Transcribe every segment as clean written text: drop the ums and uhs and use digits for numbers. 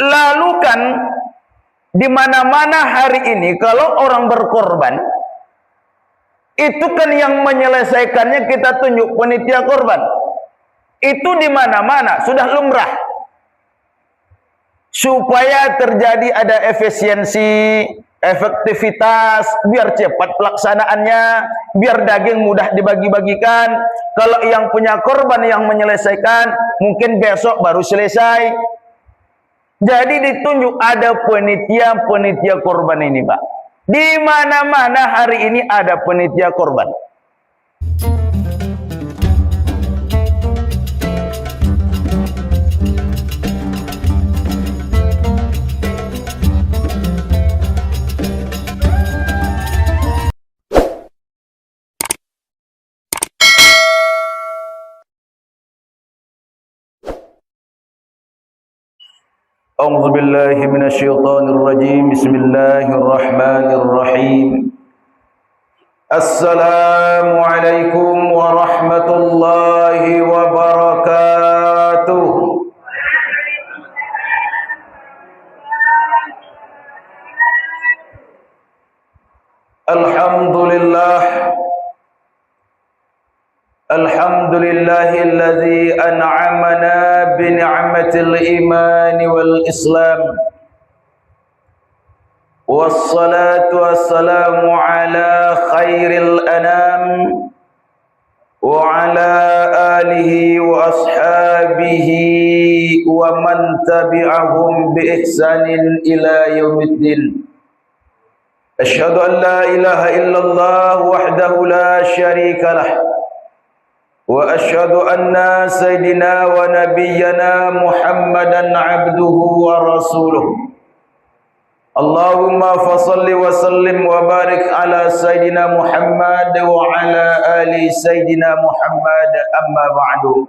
Lalu kan di mana-mana hari ini kalau orang berkorban, itu kan yang menyelesaikannya kita tunjuk panitia korban. Itu di mana-mana sudah lumrah. Supaya terjadi ada efisiensi, efektivitas, biar cepat pelaksanaannya, biar daging mudah dibagi-bagikan. Kalau yang punya korban yang menyelesaikan, mungkin besok baru selesai. Jadi ditunjuk ada penitia korban ini, Pak. Di mana-mana hari ini ada penitia korban. A'udzu billahi minasyaitonir rajim. Bismillahirrahmanirrahim. Assalamualaikum warahmatullahi wabarakatuh. Alhamdulillah. Alhamdulillahilladzi an'amana bi ni'matil iman wal islam. Wassalatu wassalamu ala khairil anam wa ala alihi wa ashabihi wa man tabi'ahum bi ihsanin ila yaumiddin. Asyhadu an la ilaha illallah wahdahu la syarika lah. Wa asyhadu anna sayyidina wa nabiyyana Muhammadan abduhu wa rasuluh. Allahumma fasalli wa sallim wa barik ala sayyidina Muhammad wa ala ali sayyidina Muhammad, amma ba'du.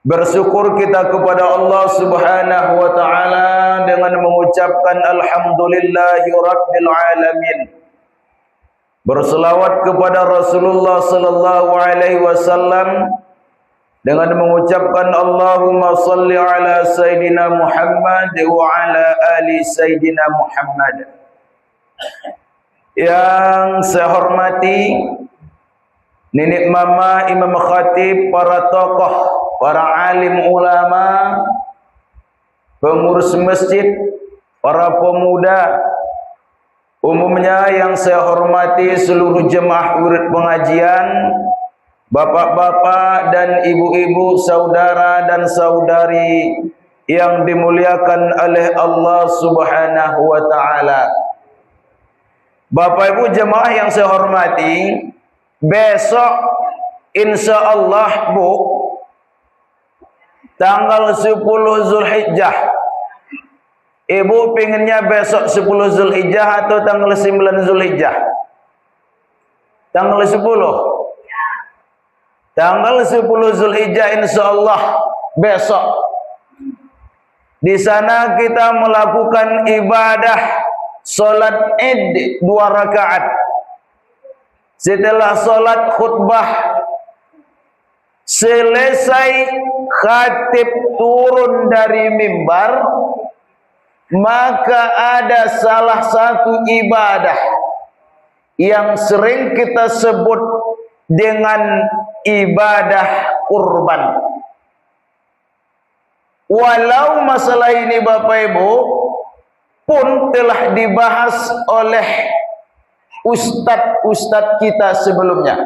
Bersyukur kita kepada Allah Subhanahu wa taala dengan mengucapkan alhamdulillahi rabbil alamin. Berselawat kepada Rasulullah sallallahu alaihi wasallam dengan mengucapkan Allahumma salli ala sayyidina Muhammad wa ala ali sayyidina Muhammad. Yang saya hormati nenek mama, imam khatib, para tokoh, para alim ulama, pengurus masjid, para pemuda, umumnya yang saya hormati seluruh jemaah wirid pengajian, bapak-bapak dan ibu-ibu, saudara dan saudari yang dimuliakan oleh Allah Subhanahu wa taala. Bapak ibu jemaah yang saya hormati, besok insyaallah Bu, tanggal 10 Zulhijjah. Ibu pengennya besok 10 Zulhijjah atau tanggal 9 Zulhijjah? Tanggal 10. Tanggal 10 Zulhijjah insyaallah besok. Di sana kita melakukan ibadah salat Id 2 rakaat. Setelah salat khutbah, selesai khatib turun dari mimbar, maka ada salah satu ibadah yang sering kita sebut dengan ibadah kurban. Walau masalah ini Bapak Ibu pun telah dibahas oleh ustadz-ustadz kita sebelumnya,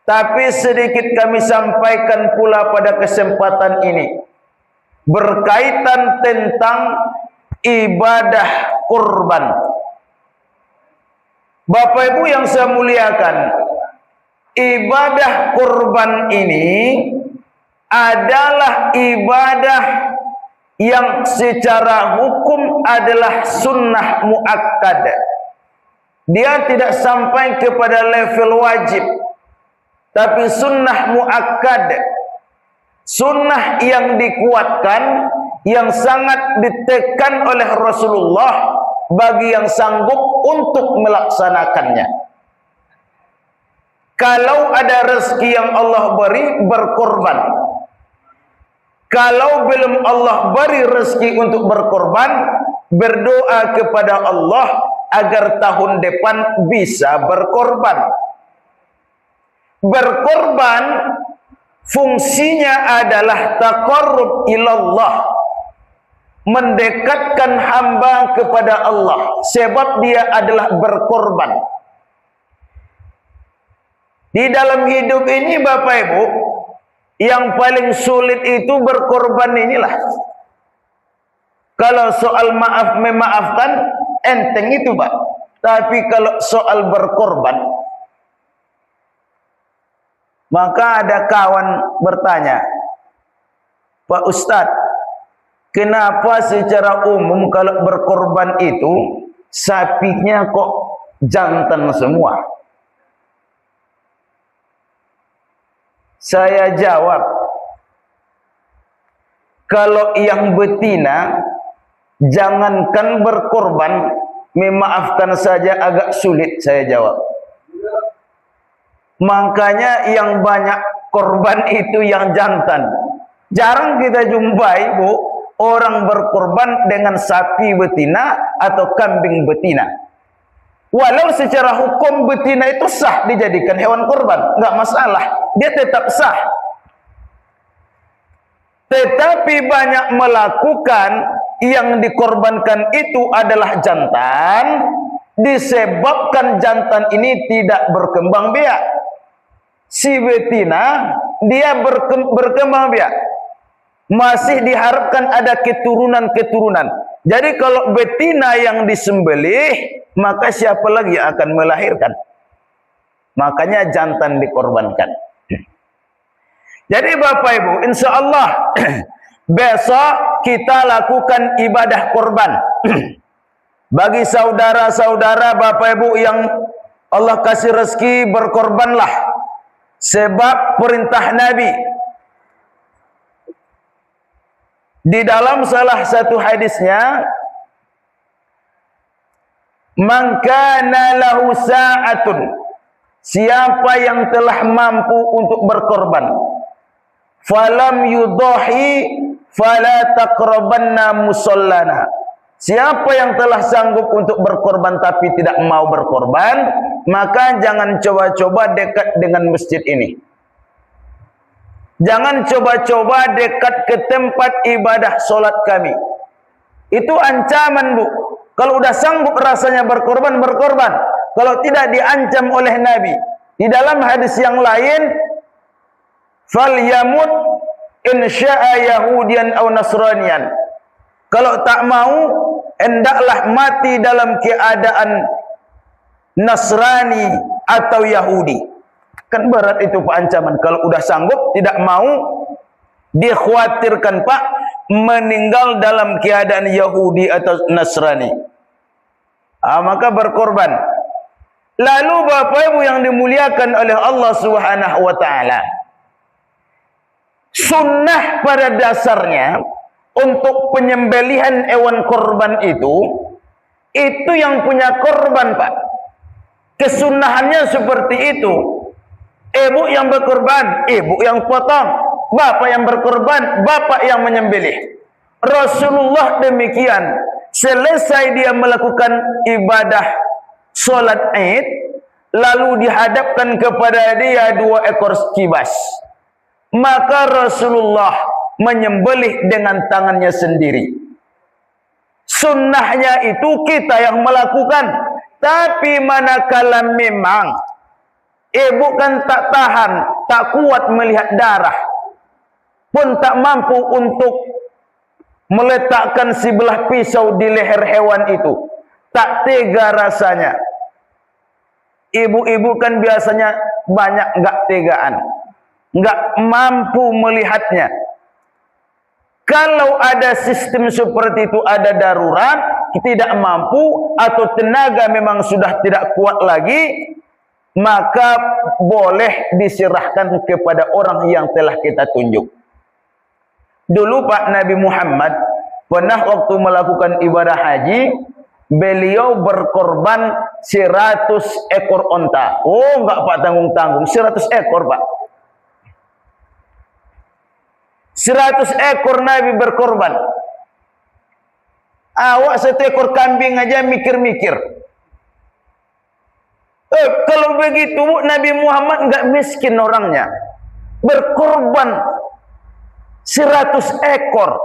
tapi sedikit kami sampaikan pula pada kesempatan ini berkaitan tentang ibadah kurban. Bapak Ibu yang saya muliakan, ibadah kurban ini adalah ibadah yang secara hukum adalah sunnah muakkad. Dia tidak sampai kepada level wajib, tapi sunnah muakkad, sunnah yang dikuatkan, yang sangat ditekan oleh Rasulullah bagi yang sanggup untuk melaksanakannya. Kalau ada rezeki yang Allah beri, berkorban. Kalau belum Allah beri rezeki untuk berkorban, berdoa kepada Allah agar tahun depan bisa berkorban. Berkorban fungsinya adalah taqarrub ilallah, mendekatkan hamba kepada Allah, sebab dia adalah berkorban. Di dalam hidup ini Bapak Ibu, yang paling sulit itu berkorban inilah. Kalau soal maaf memaafkan enteng itu Pak. Tapi kalau soal berkorban, maka ada kawan bertanya, Pak Ustadz, kenapa secara umum kalau berkorban itu sapinya kok jantan semua? Saya jawab, kalau yang betina, jangankan berkorban, memaafkan saja agak sulit, saya jawab. Makanya yang banyak korban itu yang jantan. Jarang kita jumpai, Bu, orang berkorban dengan sapi betina atau kambing betina. Walau secara hukum betina itu sah dijadikan hewan korban, nggak masalah, dia tetap sah. Tetapi banyak melakukan yang dikorbankan itu adalah jantan, disebabkan jantan ini tidak berkembang biak. Si betina dia berkembang biak, masih diharapkan ada keturunan-keturunan. Jadi kalau betina yang disembelih, maka siapa lagi yang akan melahirkan? Makanya jantan dikorbankan. Jadi Bapak Ibu, insya Allah besok kita lakukan ibadah korban. Bagi saudara-saudara Bapak Ibu yang Allah kasih rezeki, berkorbanlah. Sebab perintah Nabi di dalam salah satu hadisnya, man kana lahu sa'atun, siapa yang telah mampu untuk berkorban, falam yudahi fala taqrabanna musallana, siapa yang telah sanggup untuk berkorban tapi tidak mau berkorban, maka jangan coba-coba dekat dengan masjid ini. Jangan coba-coba dekat ke tempat ibadah solat kami. Itu ancaman, Bu. Kalau udah sanggup rasanya berkorban, berkorban. Kalau tidak, diancam oleh Nabi. Di dalam hadis yang lain, falyamut in syaa yahudiyan aw nasraniyan. Kalau tak mau, hendaklah mati dalam keadaan Nasrani atau Yahudi. Kan berat itu Pak ancaman. Kalau udah sanggup, tidak mau, dikhawatirkan Pak meninggal dalam keadaan Yahudi atau Nasrani. Maka berkorban. Lalu Bapak Ibu yang dimuliakan oleh Allah Subhanahu wa taala, sunnah pada dasarnya untuk penyembelihan hewan korban itu yang punya korban Pak. Kesunahannya seperti itu. Ibu yang berkorban, ibu yang potong. Bapak yang berkorban, bapak yang menyembelih. Rasulullah demikian. Selesai dia melakukan ibadah sholat Id, lalu dihadapkan kepada dia 2 ekor kibas. Maka Rasulullah menyembelih dengan tangannya sendiri. Sunnahnya itu kita yang melakukan. Tapi manakala memang ibu kan tak tahan, tak kuat melihat darah, pun tak mampu untuk meletakkan sebelah pisau di leher hewan itu, tak tega rasanya. Ibu-ibu kan biasanya banyak nggak tegaan, nggak mampu melihatnya. Kalau ada sistem seperti itu, ada darurat, tidak mampu atau tenaga memang sudah tidak kuat lagi, maka boleh diserahkan kepada orang yang telah kita tunjuk. Dulu Pak Nabi Muhammad pernah waktu melakukan ibadah haji, beliau berkorban 100 ekor onta. Oh, enggak Pak, tanggung-tanggung, 100 ekor Pak. 100 ekor Nabi berkorban. Awak 1 ekor kambing aja mikir-mikir. Kalau begitu Nabi Muhammad enggak miskin orangnya. Berkorban 100 ekor.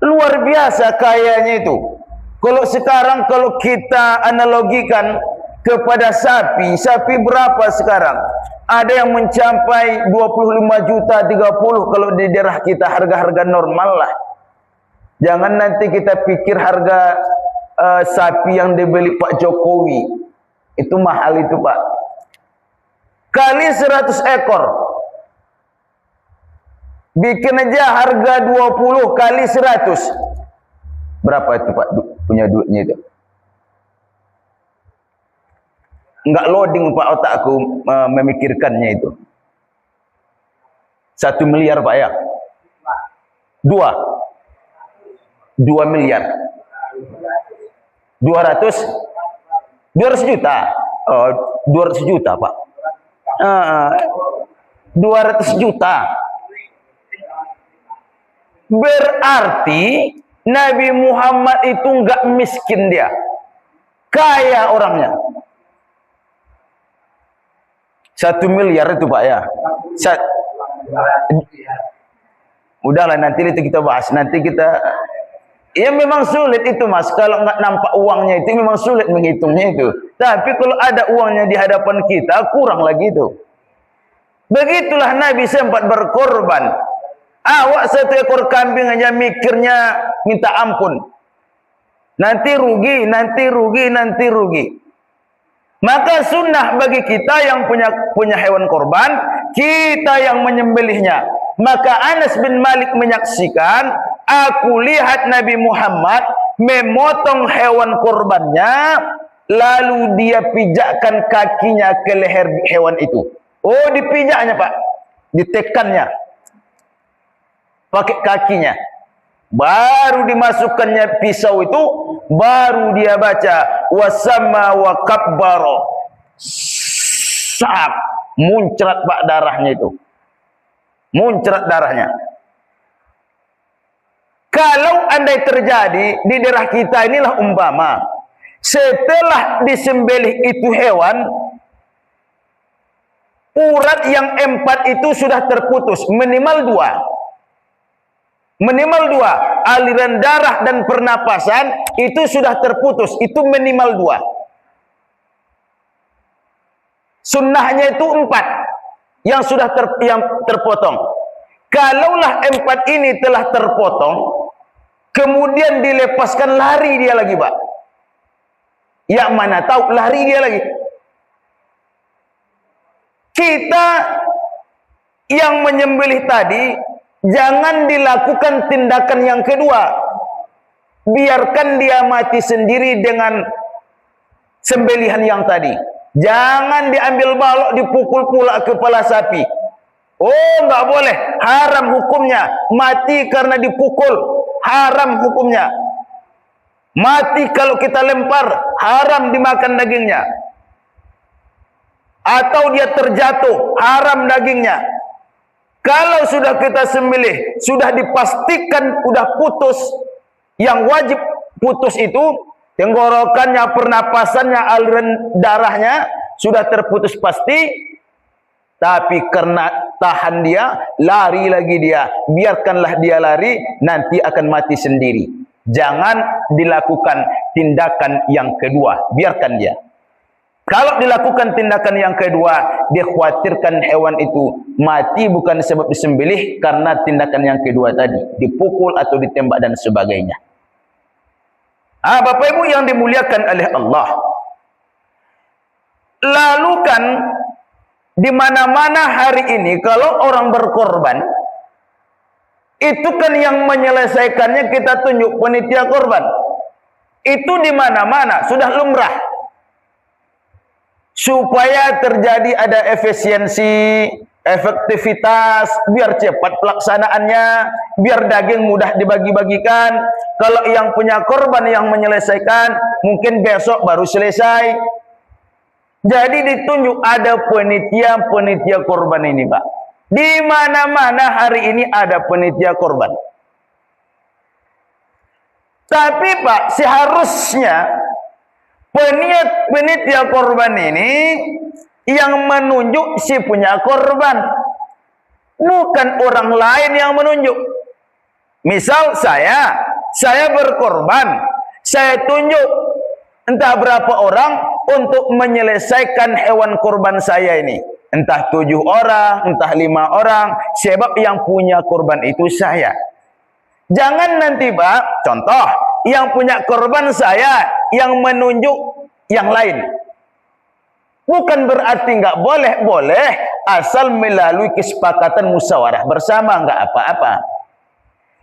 Luar biasa kayanya itu. Kalau sekarang kalau kita analogikan kepada sapi, sapi berapa sekarang? Ada yang mencapai 25 juta, 30 kalau di daerah kita harga-harga normal lah. Jangan nanti kita pikir harga sapi yang dibeli Pak Jokowi. Itu mahal itu Pak. Kali 100 ekor. Bikin aja harga 20 kali 100. Berapa itu Pak punya duitnya itu? Enggak loading Pak otakku memikirkannya itu. 1 miliar Pak ya? 2 miliar. 200 juta. Oh, 200 juta Pak. 200 juta. Berarti Nabi Muhammad itu enggak miskin dia. Kaya orangnya. 1 miliar itu Pak ya. Udahlah nanti itu kita bahas. Nanti kita ya memang sulit itu Mas. Kalau nggak nampak uangnya itu memang sulit menghitungnya itu. Tapi kalau ada uangnya di hadapan kita kurang lagi itu. Begitulah Nabi sempat berkorban. Awak 1 ekor kambing aja mikirnya minta ampun. Nanti rugi, nanti rugi, nanti rugi. Maka sunnah bagi kita yang punya hewan korban, kita yang menyembelihnya. Maka Anas bin Malik menyaksikan, aku lihat Nabi Muhammad memotong hewan korbannya, lalu dia pijakkan kakinya ke leher hewan itu. Oh, dipijaknya Pak, ditekannya pakai kakinya. Baru dimasukkannya pisau itu, baru dia baca wasamma wa kabbara. Sap, muncrat Pak darahnya itu. Muncrat darahnya. Kalau andai terjadi di daerah kita inilah umpama, setelah disembelih itu hewan, urat yang 4 itu sudah terputus, minimal 2. Minimal 2, aliran darah dan pernapasan itu sudah terputus, itu minimal 2. Sunnahnya itu 4 yang sudah terpotong. Kalaulah 4 ini telah terpotong, kemudian dilepaskan, lari dia lagi Pak. Yang mana tahu lari dia lagi. Kita yang menyembelih tadi jangan dilakukan tindakan yang kedua. Biarkan dia mati sendiri dengan sembelihan yang tadi. Jangan diambil balok, dipukul pula kepala sapi. Oh, enggak boleh. Haram hukumnya. Mati karena dipukul. Haram hukumnya. Mati kalau kita lempar. Haram dimakan dagingnya. Atau dia terjatuh. Haram dagingnya. Kalau sudah kita sembelih, sudah dipastikan sudah putus, yang wajib putus itu tenggorokannya, pernapasannya, aliran darahnya sudah terputus pasti. Tapi karena tahan dia, lari lagi dia. Biarkanlah dia lari, nanti akan mati sendiri. Jangan dilakukan tindakan yang kedua, biarkan dia. Kalau dilakukan tindakan yang kedua, dikhawatirkan hewan itu mati bukan sebab disembelih, karena tindakan yang kedua tadi, dipukul atau ditembak dan sebagainya. Bapak Ibu yang dimuliakan oleh Allah. Lalu kan di mana-mana hari ini kalau orang berkorban, itu kan yang menyelesaikannya kita tunjuk panitia korban. Itu di mana-mana sudah lumrah. Supaya terjadi ada efisiensi, efektivitas, biar cepat pelaksanaannya, biar daging mudah dibagi-bagikan. Kalau yang punya korban yang menyelesaikan, mungkin besok baru selesai. Jadi ditunjuk ada penitia korban ini Pak. Di mana-mana hari ini ada penitia korban. Tapi Pak, seharusnya penitia korban ini yang menunjuk si punya korban, bukan orang lain yang menunjuk. Misal saya berkorban, saya tunjuk entah berapa orang untuk menyelesaikan hewan korban saya ini. Entah 7 orang, entah 5 orang, sebab yang punya korban itu saya. Jangan nanti Pak, contoh, yang punya korban saya, yang menunjuk yang lain. Bukan berarti nggak boleh, asal melalui kesepakatan musyawarah bersama, nggak apa-apa.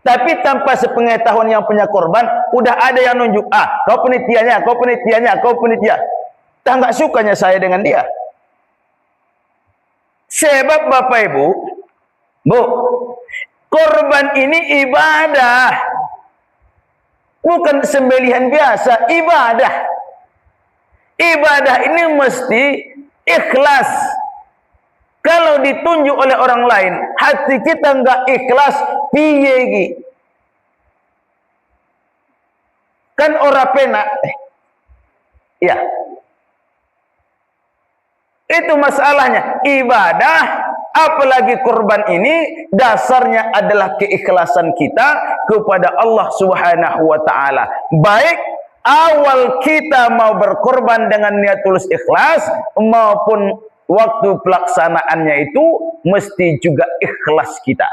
Tapi tanpa sepengetahuan yang punya korban, udah ada yang nunjuk, kau penitianya, kau penitia. Tak nggak sukanya saya dengan dia. Sebab Bapak Ibu, Bu, korban ini ibadah. Bukan sembelihan biasa, ibadah. Ibadah ini mesti ikhlas. Kalau ditunjuk oleh orang lain, hati kita nggak ikhlas, piye iki? Kan ora penak. Ya. Itu masalahnya. Ibadah, apalagi korban ini, dasarnya adalah keikhlasan kita kepada Allah Subhanahu wa Ta'ala. Baik awal kita mau berkorban dengan niat tulus ikhlas, maupun waktu pelaksanaannya itu mesti juga ikhlas kita.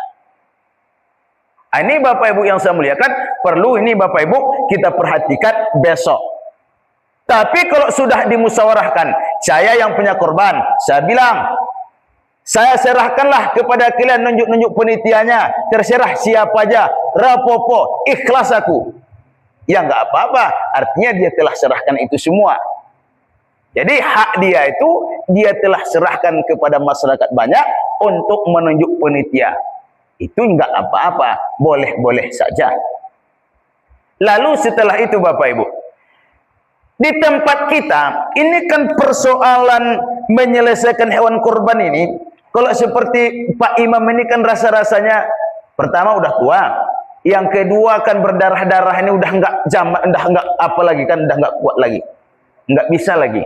Ini Bapak Ibu yang saya muliakan, perlu ini Bapak Ibu kita perhatikan besok. Tapi kalau sudah dimusyawarahkan, saya yang punya korban, saya bilang, saya serahkanlah kepada kalian nunjuk-nunjuk penitianya, terserah siapa aja, rapopo, ikhlas aku. Ya nggak apa-apa, artinya dia telah serahkan itu semua. Jadi hak dia itu, dia telah serahkan kepada masyarakat banyak untuk menunjuk penitia. Itu nggak apa-apa, boleh-boleh saja. Lalu setelah itu Bapak Ibu, di tempat kita, ini kan persoalan menyelesaikan hewan kurban ini. Kalau seperti Pak Imam ini kan rasa-rasanya, pertama udah tua, yang kedua kan berdarah-darah ini udah nggak apa lagi kan, udah nggak kuat lagi, nggak bisa lagi.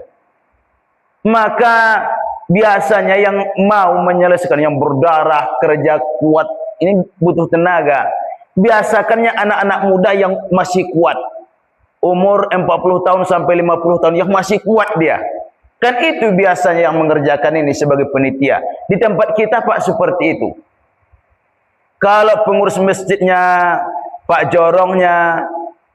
Maka biasanya yang mau menyelesaikan, yang berdarah, kerja kuat, ini butuh tenaga. Biasakannya anak-anak muda yang masih kuat, umur 40 tahun sampai 50 tahun, yang masih kuat dia. Kan itu biasanya yang mengerjakan ini sebagai penitia. Di tempat kita Pak seperti itu. Kalau pengurus masjidnya, Pak Jorongnya,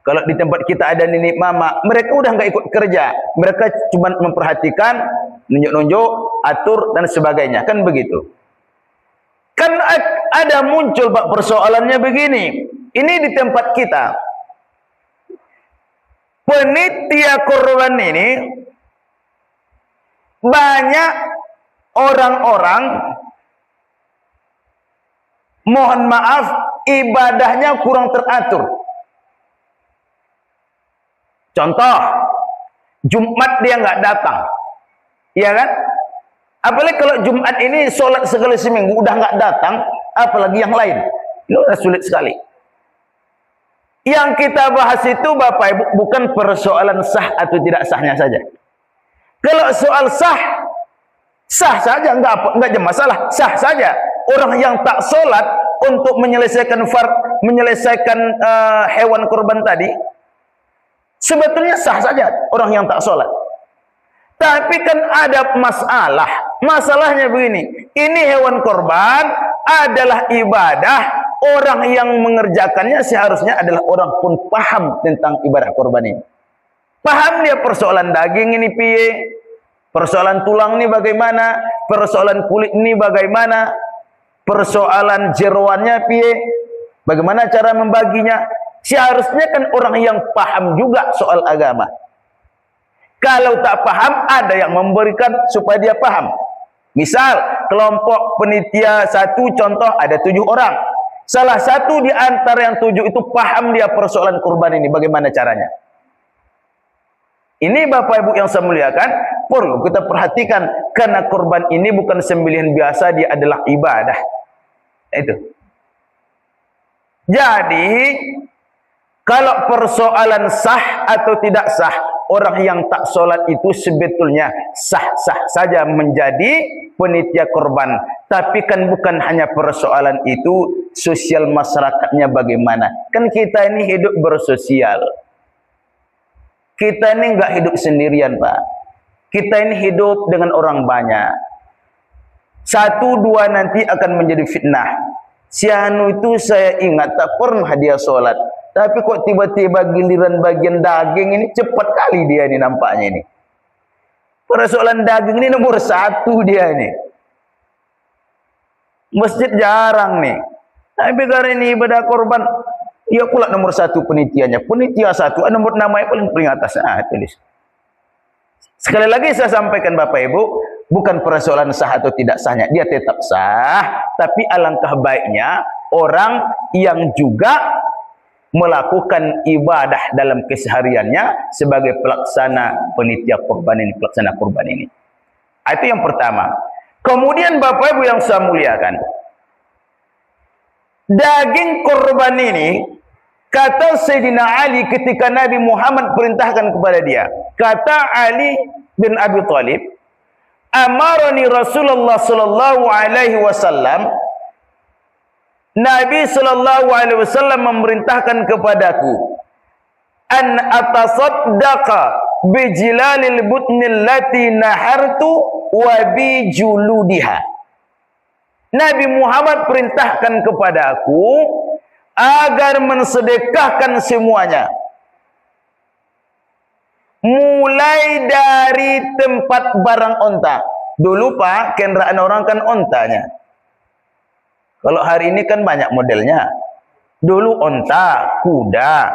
kalau di tempat kita ada nenek mama, mereka udah nggak ikut kerja. Mereka cuma memperhatikan, nunjuk-nunjuk, atur, dan sebagainya. Kan begitu. Kan ada muncul Pak persoalannya begini. Ini di tempat kita. Penitia korban ini, banyak orang-orang, mohon maaf, ibadahnya kurang teratur. Contoh, Jumat dia nggak datang, iya kan? Apalagi kalau Jumat ini sholat sekali seminggu udah nggak datang, apalagi yang lain, itu udah sulit sekali. Yang kita bahas itu Bapak Ibu bukan persoalan sah atau tidak sahnya saja. Kalau soal sah, sah saja, nggak ada masalah, sah saja. Orang yang tak sholat untuk menyelesaikan hewan kurban tadi, sebetulnya sah saja orang yang tak sholat. Tapi kan ada masalah. Masalahnya begini, ini hewan kurban adalah ibadah. Orang yang mengerjakannya seharusnya adalah orang pun paham tentang ibadah kurban ini. Paham dia persoalan daging ini piye, persoalan tulang ini bagaimana, persoalan kulit ini bagaimana, persoalan jeroannya piye, bagaimana cara membaginya. Seharusnya kan orang yang paham juga soal agama. Kalau tak paham, ada yang memberikan supaya dia paham. Misal, kelompok penitia satu, contoh ada 7 orang. Salah satu di antara yang 7 itu paham dia persoalan kurban ini, bagaimana caranya. Ini Bapak Ibu yang saya muliakan, perlu kita perhatikan, karena korban ini bukan sembelihan biasa, dia adalah ibadah. Itu. Jadi kalau persoalan sah atau tidak sah, orang yang tak sholat itu sebetulnya sah-sah saja menjadi penitia korban. Tapi kan bukan hanya persoalan itu, sosial masyarakatnya bagaimana. Kan kita ini hidup bersosial. Kita ini enggak hidup sendirian, Pak. Kita ini hidup dengan orang banyak. Satu dua nanti akan menjadi fitnah. Si anu itu saya ingat tak pernah dia sholat. Tapi kok tiba-tiba giliran bagian daging ini cepat kali dia ini nampaknya ini. Persoalan daging ini nomor satu dia ini. Masjid jarang nih. Tapi karena ini ibadah korban, ia pula nomor satu penitiannya. Penitia satu, nomor namanya paling atas. Tulis. Sekali lagi saya sampaikan Bapak Ibu, bukan persoalan sah atau tidak sahnya. Dia tetap sah, tapi alangkah baiknya orang yang juga melakukan ibadah dalam kesehariannya sebagai pelaksana penitia korban ini, pelaksana korban ini. Itu yang pertama. Kemudian Bapak Ibu yang saya muliakan, daging korban ini, kata Sayyidina Ali ketika Nabi Muhammad perintahkan kepada dia, kata Ali bin Abi Thalib, amarani Rasulullah sallallahu alaihi wasallam, Nabi sallallahu alaihi wasallam memerintahkan kepadaku an atasaddaqa bijilalil butnil lati nahartu wa bijuludiha. Nabi Muhammad perintahkan kepadaku agar mensedekahkan semuanya, mulai dari tempat barang onta. Dulu Pak, kendaraan orang kan ontanya. Kalau hari ini kan banyak modelnya. Dulu onta, kuda.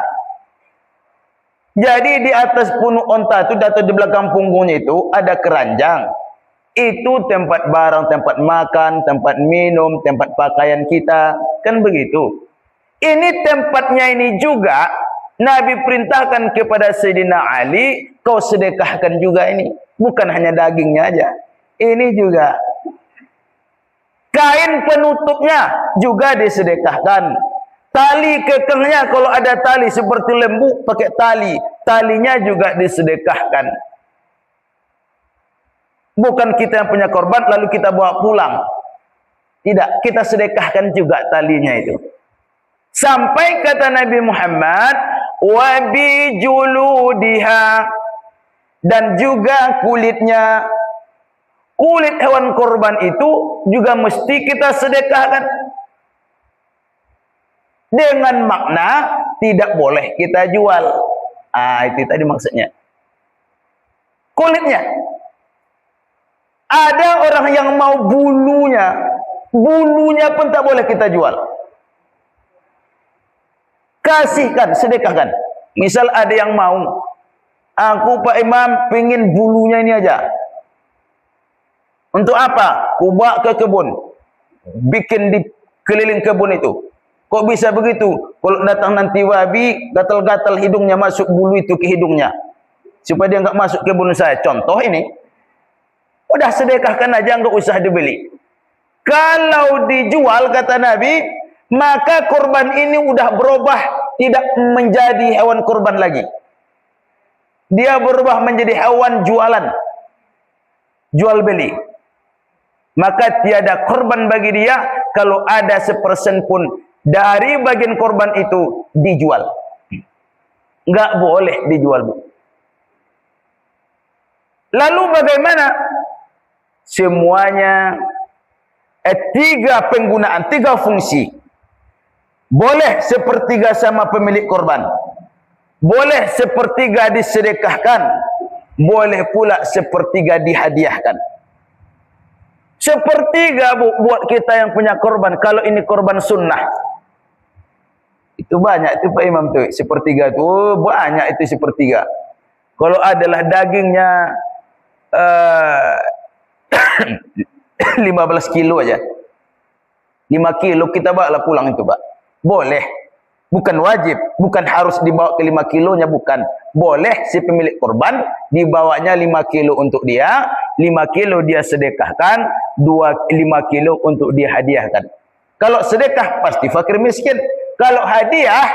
Jadi di atas punuk onta itu, atau di belakang punggungnya itu ada keranjang. Itu tempat barang, tempat makan, tempat minum, tempat pakaian kita. Kan begitu. Ini tempatnya ini juga Nabi perintahkan kepada Sayyidina Ali, kau sedekahkan juga ini. Bukan hanya dagingnya aja. Ini juga. Kain penutupnya juga disedekahkan. Tali kekangnya, kalau ada tali seperti lembu, pakai tali. Talinya juga disedekahkan. Bukan kita yang punya korban, lalu kita bawa pulang. Tidak, kita sedekahkan juga talinya itu. Sampai kata Nabi Muhammad, wabi juludiha, dan juga kulitnya. Kulit hewan korban itu juga mesti kita sedekahkan. Dengan makna tidak boleh kita jual. Itu tadi maksudnya. Kulitnya. Ada orang yang mau bulunya. Bulunya pun tak boleh kita jual. Kasihkan, sedekahkan. Misal ada yang mau, aku Pak Imam pengen bulunya ini aja. Untuk apa? Kubak ke kebun. Bikin di keliling kebun itu. Kok bisa begitu? Kalau datang nanti wabi, gatal-gatal hidungnya, masuk bulu itu ke hidungnya. Supaya dia enggak masuk kebun saya. Contoh ini. Udah sedekahkan aja, enggak usah dibeli. Kalau dijual, kata Nabi, maka korban ini udah berubah. Tidak menjadi hewan korban lagi. Dia berubah menjadi hewan jualan. Jual beli. Maka tiada korban bagi dia kalau ada 1% pun dari bagian korban itu dijual. Enggak boleh dijual, Bu. Lalu bagaimana? Semuanya 3 penggunaan, 3 fungsi. Boleh 1/3 sama pemilik korban. Boleh 1/3 disedekahkan. Boleh pula 1/3 dihadiahkan. 1/3 Bu, buat kita yang punya korban. Kalau ini korban sunnah, itu banyak itu Pak Imam tuh. 1/3 itu banyak, itu 1/3. Kalau adalah dagingnya 15 kilo aja, 5 kilo kita bawa pulang itu Pak. Boleh. Bukan wajib, bukan harus dibawa ke 5 kilonya, bukan. Boleh si pemilik korban dibawanya 5 kilo untuk dia, 5 kilo dia sedekahkan, 5 kilo untuk dia hadiahkan. Kalau sedekah pasti fakir miskin. Kalau hadiah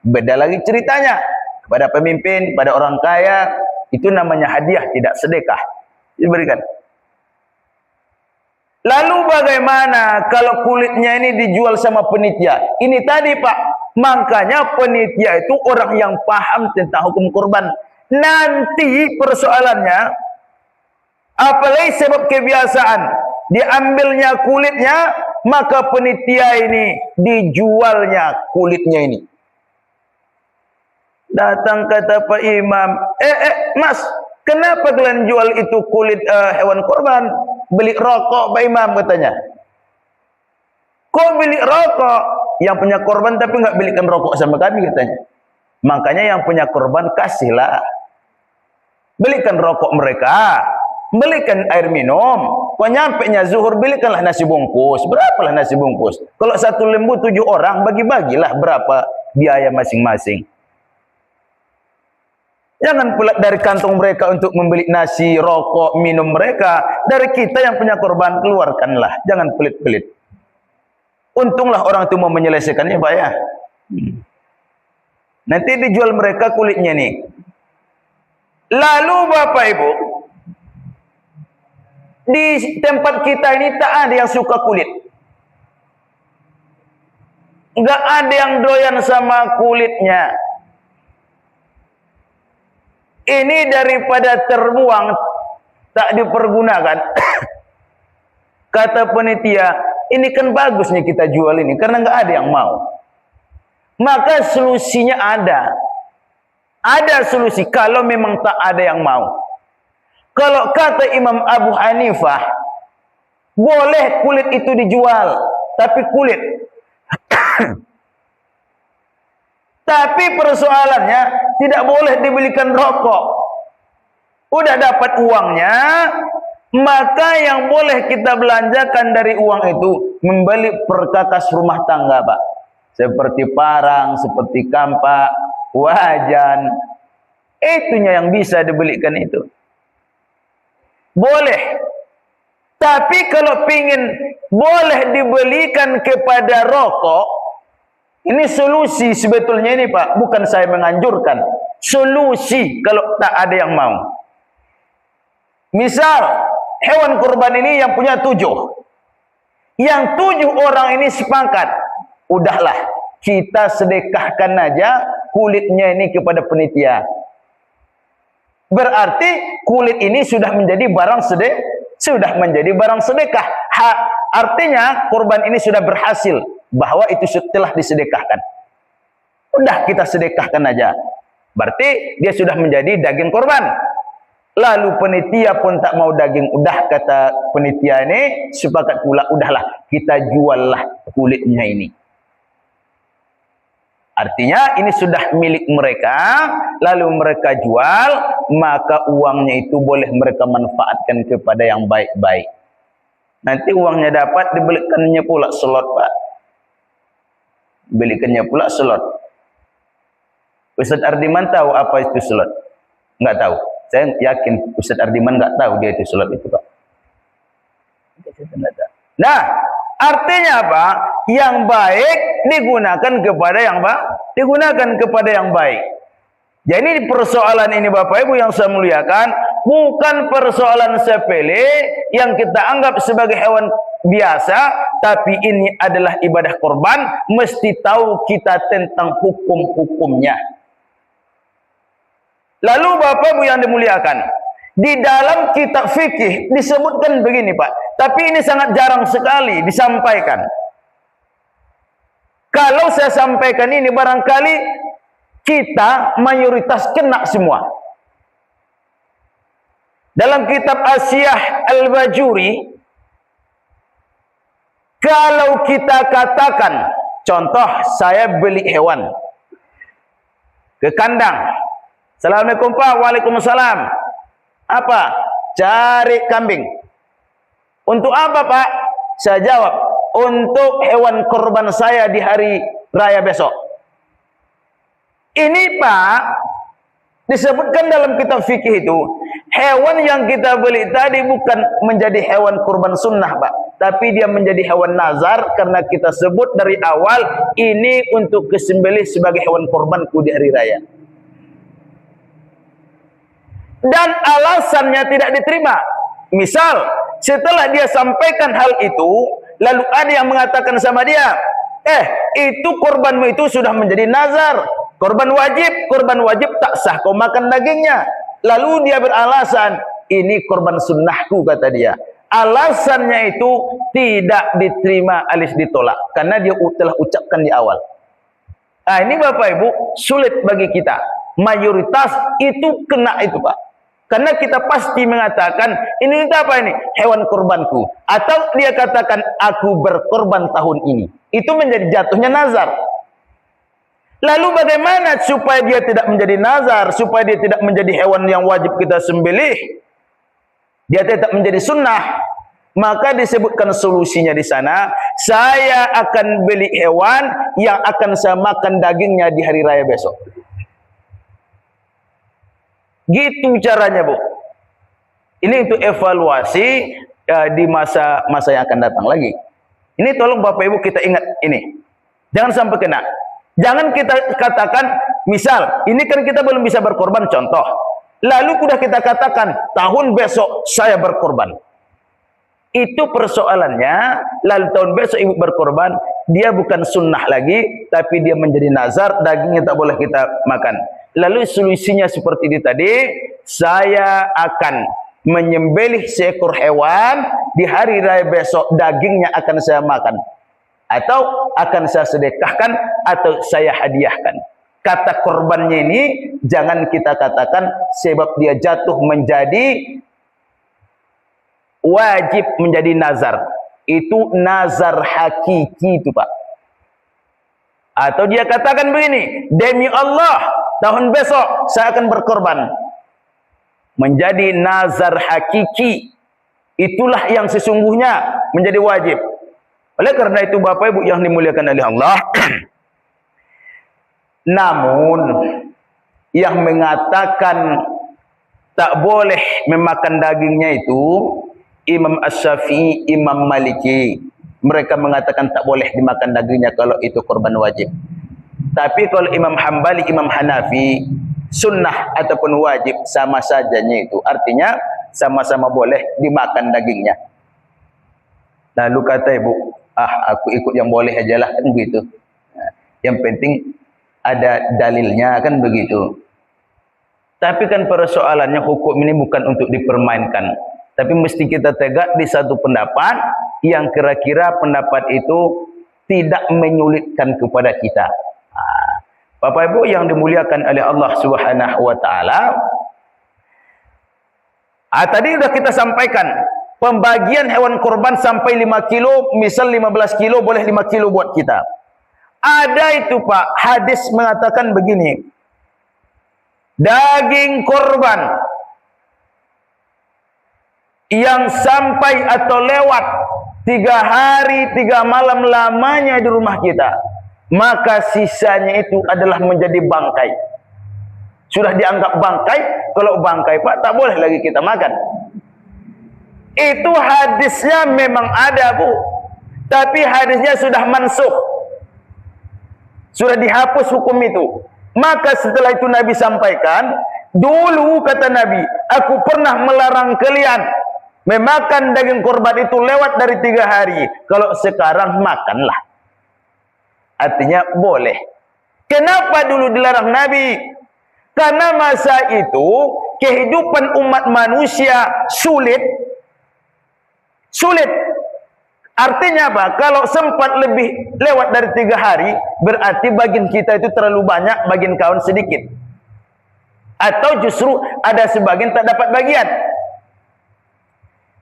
beda lagi ceritanya. Kepada pemimpin, pada orang kaya, itu namanya hadiah, tidak sedekah. Diberikan. Lalu bagaimana kalau kulitnya ini dijual sama penitia? Ini tadi Pak, makanya penitia itu orang yang paham tentang hukum kurban. Nanti persoalannya, apalagi sebab kebiasaan, diambilnya kulitnya, maka penitia ini dijualnya kulitnya ini. Datang kata Pak Imam, Mas, kenapa kalian jual itu kulit hewan kurban? Beli rokok Pak Imam katanya. Kok beli rokok? Yang punya korban tapi nggak belikan rokok sama kami katanya. Makanya yang punya korban kasihlah. Belikan rokok mereka. Belikan air minum. Kok nyampenya zuhur belikanlah nasi bungkus. Berapalah nasi bungkus? Kalau satu lembu 7 orang bagi-bagilah berapa biaya masing-masing. Jangan pula dari kantong mereka untuk membeli nasi, rokok, minum mereka. Dari kita yang punya korban, keluarkanlah. Jangan pelit-pelit. Untunglah orang itu mau menyelesaikannya, Pak ya. Nanti dijual mereka kulitnya nih. Lalu Bapak Ibu, di tempat kita ini tak ada yang suka kulit. Enggak ada yang doyan sama kulitnya. Ini daripada terbuang, tak dipergunakan. Kata penitia, ini kan bagus nih kita jual ini, karena nggak ada yang mau. Maka solusinya ada. Ada solusi kalau memang tak ada yang mau. Kalau kata Imam Abu Hanifah, boleh kulit itu dijual, tapi kulit. Tapi persoalannya tidak boleh dibelikan rokok. Udah dapat uangnya, maka yang boleh kita belanjakan dari uang itu membeli perkakas rumah tangga, Pak. Seperti parang, seperti kampak, wajan. Itunya yang bisa dibelikan itu. Boleh. Tapi kalau pingin boleh dibelikan kepada rokok, ini solusi sebetulnya ini Pak, bukan saya menganjurkan. Solusi kalau tak ada yang mau. Misal, hewan kurban ini yang punya 7. Yang 7 orang ini sepakat. Udahlah, kita sedekahkan aja kulitnya ini kepada penitia. Berarti kulit ini sudah menjadi barang sedekah. Artinya kurban ini sudah berhasil. Bahwa itu telah disedekahkan. Udah kita sedekahkan aja. Berarti dia sudah menjadi daging korban. Lalu penitia pun tak mau daging. Udah kata penitia ini, sepakat pula, udahlah kita juallah kulitnya ini. Artinya ini sudah milik mereka, lalu mereka jual, maka uangnya itu boleh mereka manfaatkan kepada yang baik-baik. Nanti uangnya dapat dibelikannya pula slot, Pak. Belikannya pula slot. Ustaz Ardiman tahu apa itu slot? Enggak tahu. Saya yakin Ustaz Ardiman enggak tahu dia itu slot itu, Pak. Nah, artinya apa? Yang baik digunakan kepada yang baik. Jadi persoalan ini Bapak Ibu yang saya muliakan, bukan persoalan sepele yang kita anggap sebagai hewan biasa, tapi ini adalah ibadah korban, mesti tahu kita tentang hukum-hukumnya. Lalu Bapak Ibu yang dimuliakan, di dalam kitab fikih disebutkan begini Pak, tapi ini sangat jarang sekali disampaikan. Kalau saya sampaikan ini barangkali kita mayoritas kena semua. Dalam kitab Asyah Al-Bajuri, kalau kita katakan, contoh saya beli hewan ke kandang. Assalamualaikum Pak, waalaikumsalam. Apa? Cari kambing. Untuk apa Pak? Saya jawab, untuk hewan korban saya di hari raya besok. Ini Pak, disebutkan dalam kitab fikih itu, hewan yang kita beli tadi bukan menjadi hewan kurban sunnah Pak, tapi dia menjadi hewan nazar karena kita sebut dari awal ini untuk disembelih sebagai hewan kurbanku di hari raya. Dan alasannya tidak diterima. Misal, setelah dia sampaikan hal itu, lalu ada yang mengatakan sama dia, itu korbanmu itu sudah menjadi nazar, korban wajib tak sah kau makan dagingnya. Lalu dia beralasan, ini korban sunnahku, kata dia. Alasannya itu tidak diterima alias ditolak, karena dia telah ucapkan di awal. Nah ini Bapak Ibu, sulit bagi kita. Mayoritas itu kena itu Pak. Karena kita pasti mengatakan, ini apa ini? Hewan kurbanku. Atau dia katakan, aku berkorban tahun ini. Itu menjadi jatuhnya nazar. Lalu bagaimana supaya dia tidak menjadi nazar, supaya dia tidak menjadi hewan yang wajib kita sembelih, dia tetap menjadi sunnah? Maka disebutkan solusinya di sana, saya akan beli hewan yang akan saya makan dagingnya di hari raya besok. Gitu caranya Bu. Ini untuk evaluasi di masa yang akan datang lagi. Ini tolong Bapak Ibu kita ingat ini. Jangan sampai kena. Jangan kita katakan, misal, ini kan kita belum bisa berkorban contoh. Lalu sudah kita katakan, tahun besok saya berkorban. Itu persoalannya, lalu tahun besok ibu berkorban, dia bukan sunnah lagi, tapi dia menjadi nazar, dagingnya tak boleh kita makan. Lalu solusinya seperti ini tadi, saya akan menyembelih seekor hewan, di hari raya besok dagingnya akan saya makan. Atau akan saya sedekahkan, atau saya hadiahkan. Kata korbannya ini, jangan kita katakan sebab dia jatuh menjadi wajib menjadi nazar. Itu nazar hakiki itu Pak. Atau dia katakan begini, demi Allah, tahun besok saya akan berkorban. Menjadi nazar hakiki. Itulah yang sesungguhnya menjadi wajib. Oleh karena itu Bapak Ibu yang dimuliakan oleh Allah, namun yang mengatakan tak boleh memakan dagingnya itu Imam Asy-Syafi'i, Imam Maliki. Mereka mengatakan tak boleh dimakan dagingnya kalau itu korban wajib. Tapi kalau Imam Hambali, Imam Hanafi, sunnah ataupun wajib sama sajanya itu. Artinya sama-sama boleh dimakan dagingnya. Lalu kata ibu, aku ikut yang boleh aja lah, kan begitu. Yang penting ada dalilnya, kan begitu. Tapi kan persoalannya hukum ini bukan untuk dipermainkan. Tapi mesti kita tegak di satu pendapat yang kira-kira pendapat itu tidak menyulitkan kepada kita. Bapak Ibu yang dimuliakan oleh Allah Subhanahu wa taala, tadi sudah kita sampaikan pembagian hewan kurban sampai 5 kilo, misal 15 kilo boleh 5 kilo buat kita. Ada itu Pak, hadis mengatakan begini, daging kurban yang sampai atau lewat 3 hari 3 malam lamanya di rumah kita, maka sisanya itu adalah menjadi bangkai. Sudah dianggap bangkai. Kalau bangkai Pak, tak boleh lagi kita makan. Itu hadisnya memang ada Bu, tapi hadisnya sudah mansukh, sudah dihapus hukum itu. Maka setelah itu Nabi sampaikan, dulu kata Nabi, aku pernah melarang kalian memakan daging kurban itu lewat dari 3 hari. Kalau sekarang makanlah. Artinya boleh. Kenapa dulu dilarang Nabi? Karena masa itu kehidupan umat manusia sulit. Sulit. Artinya apa? Kalau sempat lebih lewat dari 3 hari, berarti bagian kita itu terlalu banyak, bagian kawan sedikit. Atau justru ada sebagian tak dapat bagian.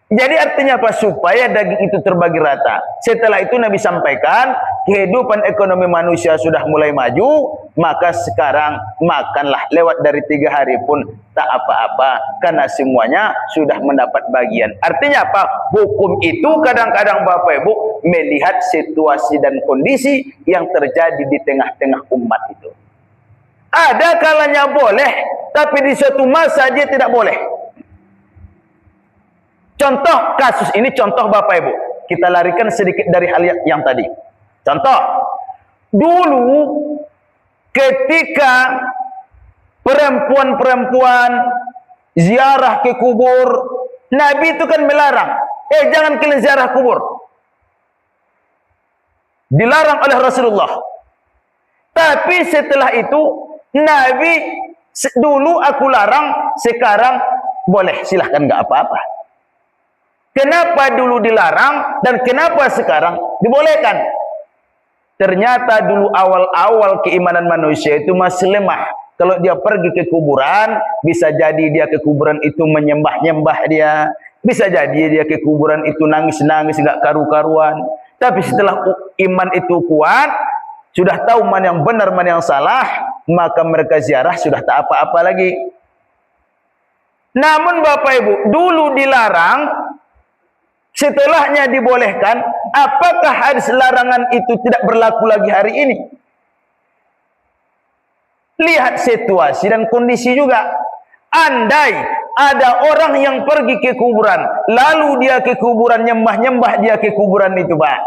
Jadi artinya apa? Supaya daging itu terbagi rata. Setelah itu Nabi sampaikan, kehidupan ekonomi manusia sudah mulai maju, maka sekarang makanlah lewat dari 3 hari pun tak apa-apa, karena semuanya sudah mendapat bagian. Artinya apa? Hukum itu kadang-kadang Bapak Ibu melihat situasi dan kondisi yang terjadi di tengah-tengah umat itu. Ada kalanya boleh, tapi di suatu masa dia tidak boleh. Contoh kasus ini, contoh Bapak Ibu. Kita larikan sedikit dari hal yang tadi. Contoh, dulu ketika perempuan-perempuan ziarah ke kubur, Nabi itu kan melarang. Jangan kalian ziarah kubur. Dilarang oleh Rasulullah. Tapi setelah itu, Nabi dulu aku larang, sekarang boleh, silahkan, nggak apa-apa. Kenapa dulu dilarang dan kenapa sekarang dibolehkan? Ternyata dulu awal-awal keimanan manusia itu masih lemah. Kalau dia pergi ke kuburan, bisa jadi dia ke kuburan itu menyembah-nyembah dia. Bisa jadi dia ke kuburan itu nangis-nangis, nggak karu-karuan. Tapi setelah iman itu kuat, sudah tahu mana yang benar, mana yang salah, maka mereka ziarah sudah tak apa-apa lagi. Namun Bapak Ibu, dulu dilarang, setelahnya dibolehkan. Apakah hadis larangan itu tidak berlaku lagi hari ini? Lihat situasi dan kondisi juga. Andai ada orang yang pergi ke kuburan, lalu dia ke kuburan, nyembah-nyembah dia ke kuburan itu, Pak,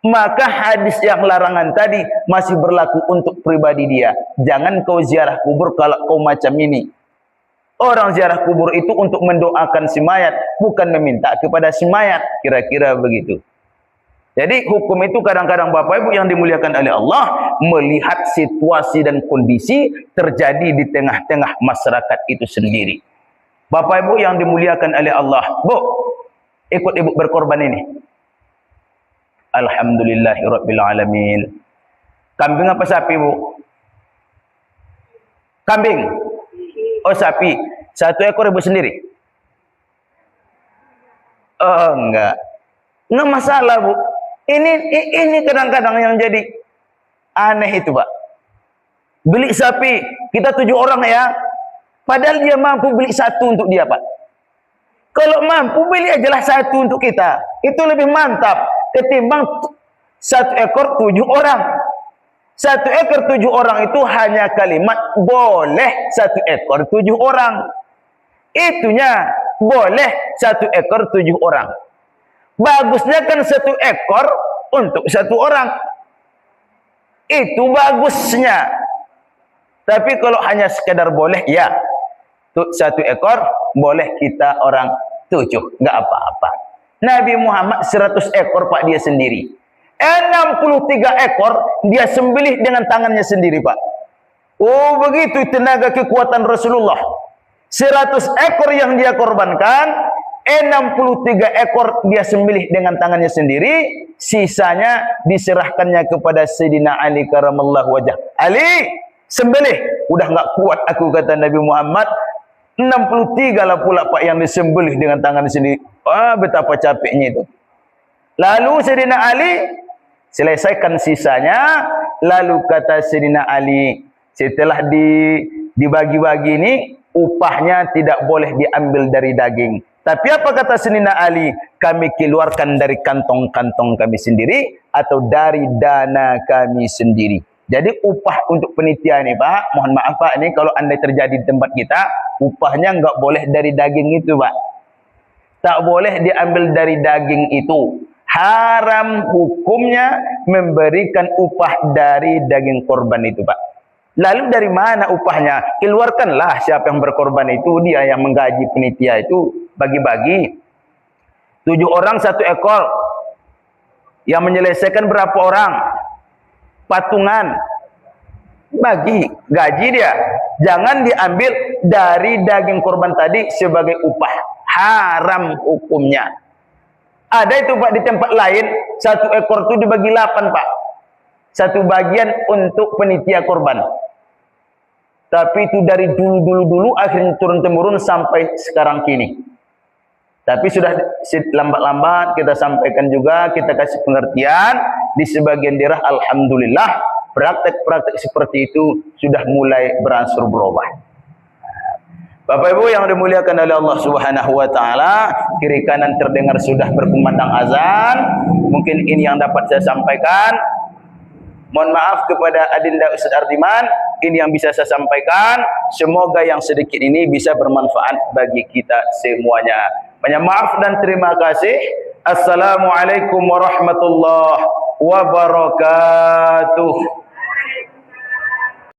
maka hadis yang larangan tadi masih berlaku untuk pribadi dia. Jangan kau ziarah kubur kalau kau macam ini. Orang ziarah kubur itu untuk mendoakan si mayat, bukan meminta kepada si mayat. Kira-kira begitu. Jadi hukum itu kadang-kadang Bapak Ibu yang dimuliakan oleh Allah, melihat situasi dan kondisi terjadi di tengah-tengah masyarakat itu sendiri. Bapak Ibu yang dimuliakan oleh Allah, Bu, ikut Ibu berkorban ini. Alhamdulillahirabbil alamin. Kambing apa sapi, Bu? Kambing. Oh, sapi. 1 ekor Ibu sendiri? Oh, enggak. Enggak masalah, Bu. Ini kadang-kadang yang jadi aneh itu, Pak. Beli sapi, kita 7 orang ya. Padahal dia mampu beli 1 untuk dia, Pak. Kalau mampu beli ajalah 1 untuk kita. Itu lebih mantap ketimbang 1 ekor 7 orang. 1 ekor 7 orang itu hanya kalimat boleh 1 ekor 7 orang. Itunya boleh 1 ekor 7 orang. Bagusnya kan 1 ekor untuk 1 orang. Itu bagusnya. Tapi kalau hanya sekedar boleh, ya, 1 ekor boleh kita orang 7, nggak apa-apa. Nabi Muhammad 100 ekor, Pak, dia sendiri. 63 ekor dia sembelih dengan tangannya sendiri, Pak. Oh, begitu tenaga kekuatan Rasulullah. 100 ekor yang dia korbankan, 63 ekor dia sembelih dengan tangannya sendiri, sisanya diserahkannya kepada Sayyidina Ali karamallahu wajah. Ali, sembelih. Udah nggak kuat aku, kata Nabi Muhammad. 63 lah pula, Pak, yang disembelih dengan tangan sendiri. Wah, betapa capeknya itu. Lalu Sayyidina Ali selesaikan sisanya. Lalu kata Sayyidina Ali, setelah dibagi-bagi ini, upahnya tidak boleh diambil dari daging. Tapi apa kata Sayyidina Ali? Kami keluarkan dari kantong-kantong kami sendiri atau dari dana kami sendiri. Jadi upah untuk penitia ini, Pak, mohon maaf, Pak, ini kalau anda terjadi di tempat kita, upahnya nggak boleh dari daging itu, Pak. Tak boleh diambil dari daging itu. Haram hukumnya memberikan upah dari daging korban itu, Pak. Lalu dari mana upahnya? Keluarkanlah, siapa yang berkorban itu, dia yang menggaji penitia itu, bagi-bagi. 7 orang 1 ekor. Yang menyelesaikan berapa orang? Patungan. Bagi, gaji dia. Jangan diambil dari daging korban tadi sebagai upah. Haram hukumnya. Ada itu, Pak, di tempat lain 1 ekor itu dibagi 8, Pak. 1 bagian untuk penitia korban. Tapi itu dari dulu akhirnya turun-temurun sampai sekarang kini. Tapi sudah lambat-lambat kita sampaikan juga, kita kasih pengertian di sebagian daerah, alhamdulillah praktek-praktek seperti itu sudah mulai berangsur berubah. Bapak Ibu yang dimuliakan oleh Allah Subhanahu wa taala, kiri kanan terdengar sudah berkumandang azan. Mungkin ini yang dapat saya sampaikan. Mohon maaf kepada Adinda Ustaz Ardiman. Ini yang bisa saya sampaikan. Semoga yang sedikit ini bisa bermanfaat bagi kita semuanya. Banyak maaf dan terima kasih. Assalamualaikum warahmatullahi wabarakatuh.